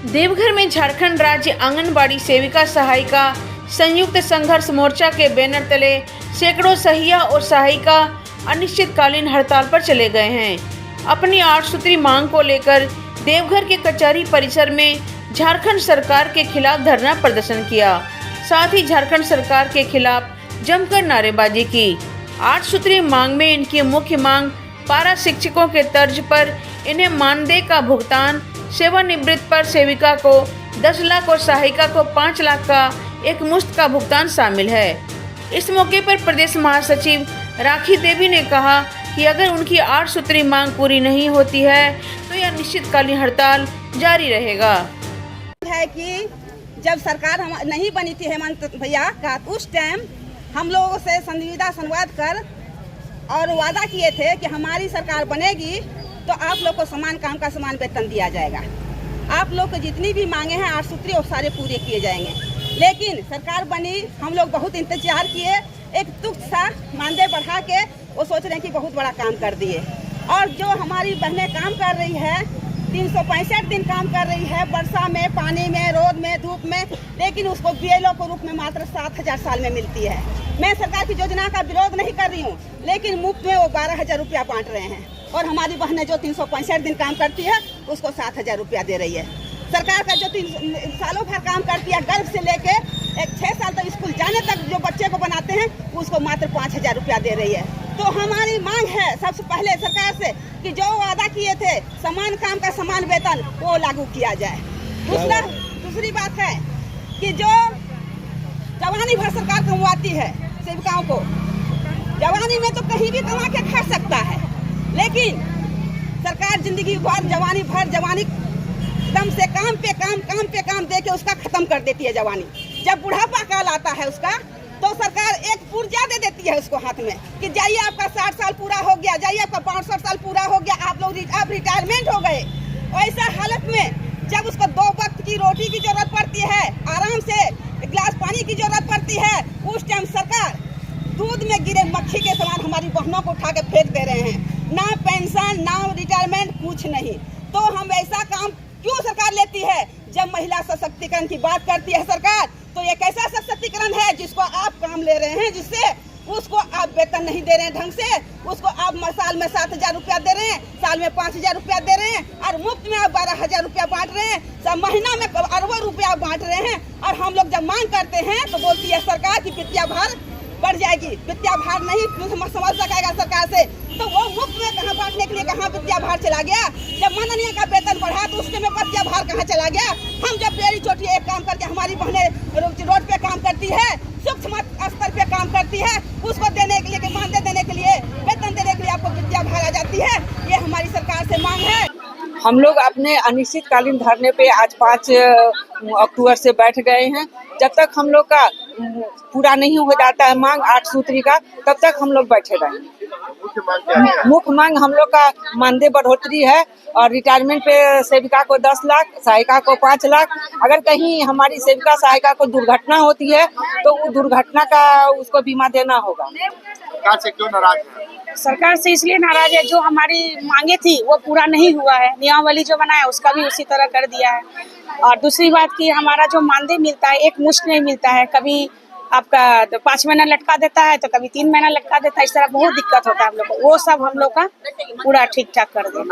देवघर में झारखंड राज्य आंगनबाड़ी सेविका सहायिका संयुक्त संघर्ष मोर्चा के बैनर तले सैकड़ों सहिया और सहायिका अनिश्चितकालीन हड़ताल पर चले गए हैं। अपनी 8 सूत्री मांग को लेकर देवघर के कचहरी परिसर में झारखंड सरकार के खिलाफ धरना प्रदर्शन किया। साथ ही झारखंड सरकार के खिलाफ जमकर नारेबाजी की। 8 सूत्री मांग में इनकी मुख्य मांग पारा शिक्षकों के तर्ज पर इन्हें मानदेय का भुगतान, सेवानिवृत्त पर सेविका को 10 लाख और सहायिका को 5 लाख का एक मुश्त का भुगतान शामिल है। इस मौके पर प्रदेश महासचिव राखी देवी ने कहा कि अगर उनकी 8 सूत्री मांग पूरी नहीं होती है तो यह अनिश्चितकालीन हड़ताल जारी रहेगा। है कि जब सरकार नहीं बनी थी हेमंत भैया का, उस टाइम हम लोगों से संवाद कर और वादा किए थे कि हमारी सरकार बनेगी तो आप लोग को समान काम का समान वेतन दिया जाएगा। आप लोग को जितनी भी मांगे हैं 8 सूत्री वो सारे पूरे किए जाएंगे। लेकिन सरकार बनी, हम लोग बहुत इंतजार किए, एक तुच्छ सा मानदेय बढ़ा के वो सोच रहे हैं कि बहुत बड़ा काम कर दिए। और जो हमारी बहनें काम कर रही है 365 दिन काम कर रही है, वर्षा में, पानी में, रोद में, धूप में, लेकिन उसको बीएलओ के रूप में मात्र 7,000 साल में मिलती है। मैं सरकार की योजना का विरोध नहीं कर रही हूँ, लेकिन मुफ्त में वो 12,000 रुपया बांट रहे हैं और हमारी बहनें जो 365 दिन काम करती है उसको 7,000 रुपया दे रही है। सरकार का जो 3 सालों भर काम करती है, गर्भ से लेके 6 साल तक स्कूल जाने तक जो बच्चे को बनाते हैं उसको मात्र 5,000 रुपया दे रही है। तो हमारी मांग है सबसे पहले सरकार से कि जो वादा किए थे समान काम का समान वेतन वो लागू किया जाए। दूसरी बात है कि जो जवानी भर सरकार कमवाती है सेविकाओं को, जवानी में तो कहीं भी कमा के खा सकता है, लेकिन सरकार जिंदगी भर जवानी दम से काम पे काम दे के उसका खत्म कर देती है जवानी। जब बुढ़ापा काल आता है उसका तो सरकार एक पुर्जा दे देती है उसको हाथ में कि जाइए आपका 60 साल पूरा हो गया, जाइए आपका 65 साल पूरा हो गया, आप रिटायरमेंट हो गए। ऐसा हालत में जब उसको 2 वक्त की रोटी की जरूरत पड़ती है, आराम से गिलास पानी की जरूरत पड़ती है, उस टाइम सरकार दूध में गिरे मक्खी के समान हमारी बहनों को उठा के फेंक दे रहे हैं। ना पेंशन, ना रिटायरमेंट, कुछ नहीं। तो हम ऐसा काम क्यों सरकार लेती है? जब महिला सशक्तिकरण की बात करती है सरकार, तो ये कैसा सशक्तिकरण है जिसको आप काम ले रहे हैं, जिससे उसको आप वेतन नहीं दे रहे हैं ढंग से, उसको आप साल में 7,000 रुपया दे रहे हैं, साल में 5,000 रुपया दे रहे हैं और मुफ्त में आप 12,000 रुपया बांट रहे हैं, सब महीना में अरबों रुपया बांट रहे हैं। और हम लोग जब मांग करते हैं तो बोलती है सरकार की वित्तीय भार बढ़ जाएगी। वित्तीय भार नहीं समझ सकेगा सरकार से, तो वो मुफ्त में कहाँ बांटने के लिए कहाँ वित्तीय भार चला गया? जब माननीय का वेतन बढ़ा तो उसके में वित्तीय भार कहाँ चला गया? हम जब बेड़ी चोटी एक काम करके हमारी बहनें रोड पे काम करती है, सूक्ष्म स्तर पे काम करती है, उसको देने के लिए, मानदेय देने के लिए, वेतन देने के लिए आपको वित्तीय भार आ जाती है। ये हमारी सरकार से मांग है। हम लोग अपने अनिश्चितकालीन धरने पे आज 5 अक्टूबर से बैठ गए हैं। जब तक हम लोग का पूरा नहीं हो जाता है मांग 8 सूत्री का, तब तक हम लोग बैठे रहेंगे। मुख्य मांग हम लोग का मानदेय बढ़ोतरी है और रिटायरमेंट पे सेविका को 10 लाख, सहायिका को 5 लाख। अगर कहीं हमारी सेविका सहायिका को दुर्घटना होती है तो वो दुर्घटना का उसको बीमा देना होगा। सरकार से क्यों नाराज है? सरकार से इसलिए नाराज है, जो हमारी मांगे थी वो पूरा नहीं हुआ है। नियमावली जो बनाया उसका भी उसी तरह कर दिया है। और दूसरी बात कि हमारा जो मानदेय मिलता है एक मुश्त नहीं मिलता है, कभी आपका तो 5 महीना लटका देता है तो कभी 3 महीना लटका देता है। इस तरह बहुत दिक्कत होता है हम लोग को, वो सब हम लोग का पूरा ठीक ठाक कर दे।